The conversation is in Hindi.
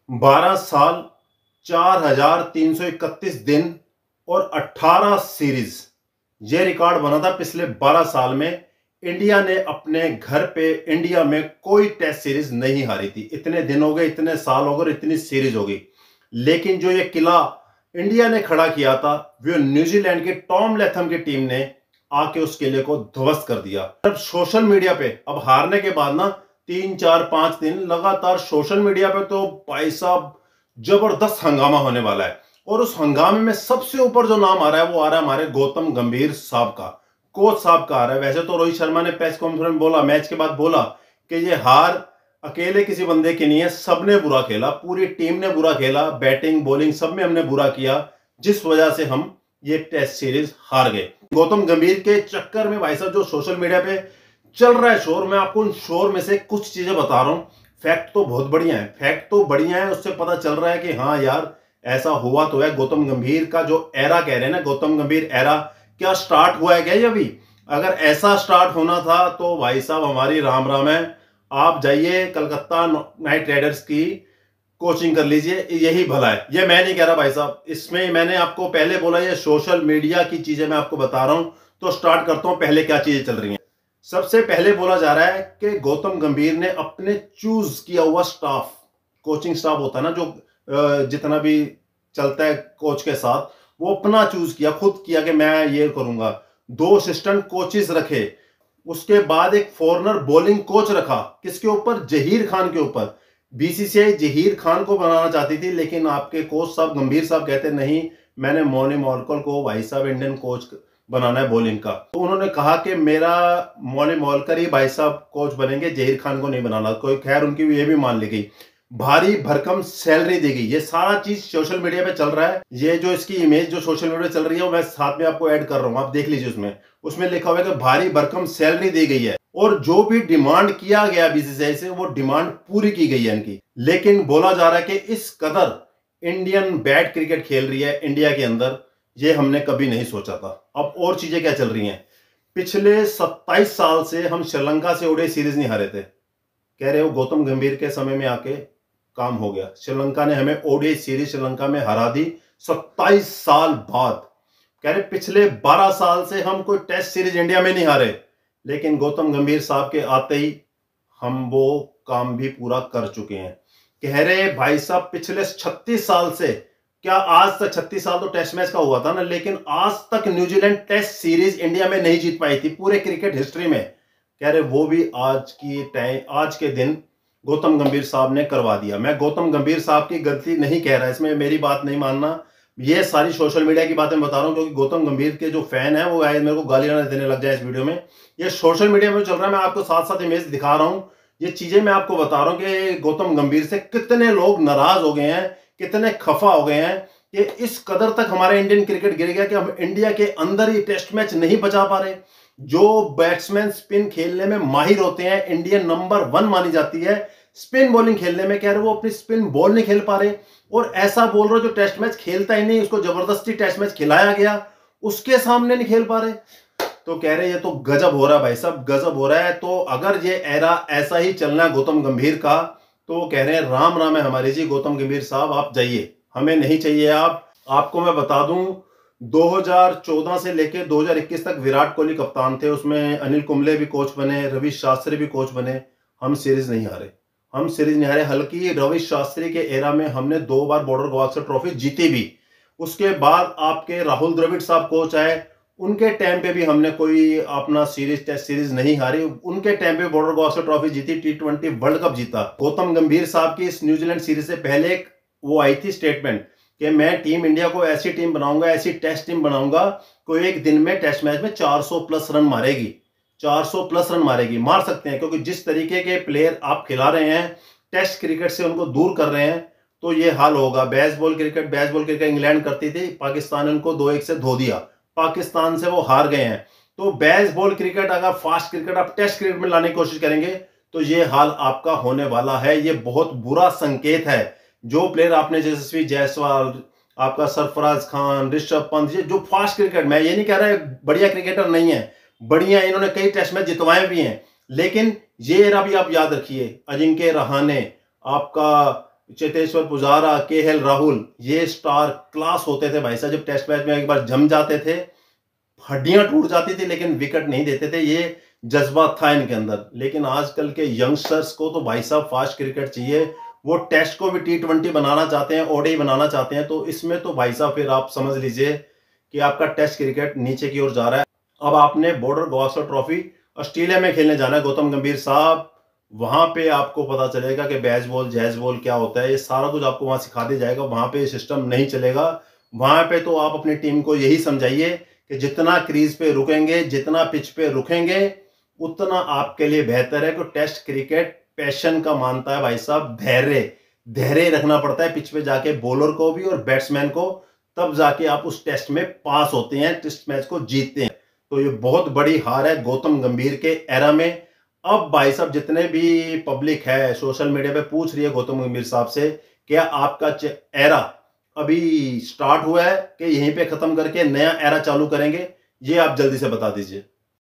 12 साल, 4,331 दिन और 18 सीरीज, ये रिकॉर्ड बना था पिछले 12 साल में। इंडिया ने अपने घर पे इंडिया में कोई टेस्ट सीरीज नहीं हारी थी। इतने दिन हो गए, इतने साल हो गए, इतनी सीरीज हो गई, लेकिन जो ये किला इंडिया ने खड़ा किया था, वो न्यूजीलैंड के टॉम लैथम की टीम ने आके उस किले को ध्वस्त कर दिया। अब सोशल मीडिया पे अब हारने के बाद ना 3 4 5 दिन लगातार सोशल मीडिया पे तो भाई साहब जबरदस्त हंगामा होने वाला है। और उस हंगामे में सबसे ऊपर जो नाम आ रहा है वो आ रहा है हमारे गौतम गंभीर साहब का, कोच साहब का आ रहा है। वैसे तो रोहित शर्मा ने प्रेस कॉन्फ्रेंस में बोला, मैच के बाद बोला कि ये हार अकेले किसी बंदे की नहीं है, सबने बुरा खेला, पूरी टीम ने बुरा खेला, बैटिंग बॉलिंग सब में हमने बुरा किया, जिस वजह से हम ये टेस्ट सीरीज हार गए। गौतम गंभीर के चक्कर में भाई साहब जो सोशल मीडिया पे चल रहा है शोर, मैं आपको उन शोर में से कुछ चीजें बता रहा हूं। फैक्ट तो बहुत बढ़िया है, फैक्ट तो बढ़िया है, उससे पता चल रहा है कि हाँ यार ऐसा हुआ तो है। गौतम गंभीर का जो एरा कह रहे हैं ना, गौतम गंभीर एरा क्या स्टार्ट हुआ है क्या ये अभी? अगर ऐसा स्टार्ट होना था तो भाई साहब हमारी राम राम है। आप जाइए कलकत्ता नाइट राइडर्स की कोचिंग कर लीजिए, यही भला है। ये मैं नहीं कह रहा भाई साहब, इसमें मैंने आपको पहले बोला ये सोशल मीडिया की चीजें मैं आपको बता रहा हूं। तो स्टार्ट करता हूं पहले क्या चीजें चल रही हैं। सबसे पहले बोला जा रहा है कि गौतम गंभीर ने अपने चूज किया हुआ स्टाफ, कोचिंग स्टाफ होता है ना जो जितना भी चलता है कोच के साथ, वो अपना चूज किया, खुद किया कि मैं ये करूंगा। 2 असिस्टेंट कोचेस रखे, उसके बाद एक फॉरनर बॉलिंग कोच रखा, किसके ऊपर? जहीर खान के ऊपर। बीसीसीआई जहीर खान को बनाना चाहती थी, लेकिन आपके कोच साहब गंभीर साहब कहते नहीं, मैंने मोनी मॉलकल को भाई साहब इंडियन कोच बनाना है बॉलिंग का। तो उन्होंने कहा कि मेरा मोनी मॉलकर ही भाई साहब कोच बनेंगे, जहीर खान को नहीं बनाना। कोई खैर उनकी ये भी मान ली गई, भारी भरकम सैलरी दी गई। ये सारा चीज सोशल मीडिया पे चल रहा है। ये जो इसकी इमेज जो सोशल मीडिया पे चल रही है मैं साथ में आपको ऐड कर रहा हूं, आप देख लीजिए। उसमें उसमें लिखा हुआ है कि भारी भरकम सैलरी दी गई है और जो भी डिमांड किया गया बीसीसीआई से वो डिमांड पूरी की गई है इनकी। लेकिन बोला जा रहा है कि इस कदर इंडियन बैट क्रिकेट खेल रही है इंडिया के अंदर, ये हमने कभी नहीं सोचा था। अब और चीजें क्या चल रही हैं, पिछले 27 साल से हम श्रीलंका से ओडीआई सीरीज नहीं हारे थे। कह रहे हो गौतम गंभीर के समय में आके काम हो गया, श्रीलंका ने हमें ओडीआई सीरीज श्रीलंका में हरा दी 27 साल बाद। कह रहे पिछले 12 साल से हम कोई टेस्ट सीरीज इंडिया में नहीं हारे, लेकिन गौतम गंभीर साहब के आते ही हम वो काम भी पूरा कर चुके हैं। कह रहे भाई साहब पिछले 36 साल से, क्या आज तक 36 साल तो टेस्ट मैच का हुआ था ना, लेकिन आज तक न्यूजीलैंड टेस्ट सीरीज इंडिया में नहीं जीत पाई थी पूरे क्रिकेट हिस्ट्री में। कह रहे वो भी आज के दिन गौतम गंभीर साहब ने करवा दिया। मैं गौतम गंभीर साहब की गलती नहीं कह रहा, इसमें मेरी बात नहीं मानना, ये सारी सोशल मीडिया की बातें बता रहा हूं, क्योंकि गौतम गंभीर के जो फैन है वो आए मेरे को गालियां देने लग जाए इस वीडियो में। ये सोशल मीडिया में चल रहा है, मैं आपको साथ साथ इमेज दिखा रहा हूं। ये चीजें मैं आपको बता रहा हूं कि गौतम गंभीर से कितने लोग नाराज हो गए हैं, कितने खफा हो गए हैं कि इस कदर तक हमारा इंडियन क्रिकेट गिर गया कि हम इंडिया के अंदर ही टेस्ट मैच नहीं बचा पा रहे। जो बैट्समैन स्पिन खेलने में माहिर होते हैं, इंडियन नंबर 1 मानी जाती है स्पिन बॉलिंग खेलने में, कह रहे वो अपनी स्पिन बॉल नहीं खेल पा रहे। और ऐसा बोल रहे जो टेस्ट मैच खेलता ही नहीं, उसको जबरदस्ती टेस्ट मैच खिलाया गया, उसके सामने नहीं खेल पा रहे। तो कह रहे ये तो गजब हो रहा है भाई साहब, गजब हो रहा है। तो अगर ये एरा ऐसा ही चलना है गौतम गंभीर का, तो कह रहे हैं राम राम है हमारी जी। गौतम गंभीर साहब आप जाइए, हमें नहीं चाहिए आप। आपको मैं बता दूं 2014 से लेकर 2021 तक विराट कोहली कप्तान थे, उसमें अनिल कुंबले भी कोच बने, रवि शास्त्री भी कोच बने, हम सीरीज नहीं हारे, हम सीरीज नहीं हारे। हल्की रवि शास्त्री के एरा में हमने 2 बार बॉर्डर गवास्कर ट्रॉफी जीती भी। उसके बाद आपके राहुल द्रविड़ साहब कोच आए, उनके टाइम पे भी हमने कोई अपना सीरीज टेस्ट सीरीज नहीं हारी, उनके टाइम पे बॉर्डर गवास्कर ट्रॉफी जीती, T20 वर्ल्ड कप जीता। गौतम गंभीर साहब की इस न्यूजीलैंड सीरीज से पहले एक वो आई थी स्टेटमेंट कि मैं टीम इंडिया को ऐसी टीम बनाऊंगा, ऐसी टेस्ट टीम बनाऊंगा, कोई एक दिन में टेस्ट मैच में 400 प्लस रन मारेगी, 400 प्लस रन मारेगी। मार सकते हैं, क्योंकि जिस तरीके के प्लेयर आप खिला रहे हैं, टेस्ट क्रिकेट से उनको दूर कर रहे हैं, तो ये हाल होगा। बेसबॉल क्रिकेट इंग्लैंड करती थी, पाकिस्तान ने उनको 2-1 से धो दिया, पाकिस्तान से वो हार गए हैं। तो बेसबॉल क्रिकेट अगर फास्ट क्रिकेट आप टेस्ट क्रिकेट में लाने की कोशिश करेंगे तो ये हाल आपका होने वाला है। ये बहुत बुरा संकेत है। जो प्लेयर आपने यशस्वी जायसवाल, आपका सरफराज खान, ऋषभ पंत, ये जो फास्ट क्रिकेट, मैं ये नहीं कह रहा बढ़िया क्रिकेटर नहीं है, बढ़िया इन्होंने कई टेस्ट मैच जितवाए भी हैं, लेकिन ये एरा भी आप याद रखिए। अजिंक्य रहाणे, आपका चेतेश्वर पुजारा, केएल राहुल, ये स्टार क्लास होते थे भाई साहब। जब टेस्ट मैच में एक बार जम जाते थे, हड्डियां टूट जाती थी, लेकिन विकेट नहीं देते थे। ये जज्बा था इनके अंदर। लेकिन आजकल के यंगस्टर्स को तो भाई साहब फास्ट क्रिकेट चाहिए। वो टेस्ट को भी T20 बनाना चाहते हैं, ओडीआई बनाना चाहते हैं। तो इसमें तो भाई साहब फिर आप समझ लीजिए कि आपका टेस्ट क्रिकेट नीचे की ओर जा रहा है। अब आपने बॉर्डर गावस्कर ट्रॉफी ऑस्ट्रेलिया में खेलने जाना है गौतम गंभीर साहब। वहां पे आपको पता चलेगा कि बैज बॉल, जैज बॉल क्या होता है। ये सारा कुछ आपको वहां सिखा दिया जाएगा। वहां पे सिस्टम नहीं चलेगा। वहां पे तो आप अपनी टीम को यही समझाइए कि जितना क्रीज पे रुकेंगे, जितना पिच पे रुकेंगे, उतना आपके लिए बेहतर है। कि टेस्ट क्रिकेट पैशन का मानता है भाई साहब। धैर्य रखना पड़ता है पिच पे जाके, बॉलर को भी और बैट्समैन को। तब जाके आप उस टेस्ट में पास होते हैं, टेस्ट मैच को जीतते हैं। तो ये बहुत बड़ी हार है गौतम गंभीर के एरा में। अब भाई साहब जितने भी पब्लिक है सोशल मीडिया पे पूछ रही है गौतम गंभीर साहब से, क्या आपका एरा अभी स्टार्ट हुआ है कि यहीं पे खत्म करके नया एरा चालू करेंगे? ये आप जल्दी से बता दीजिए।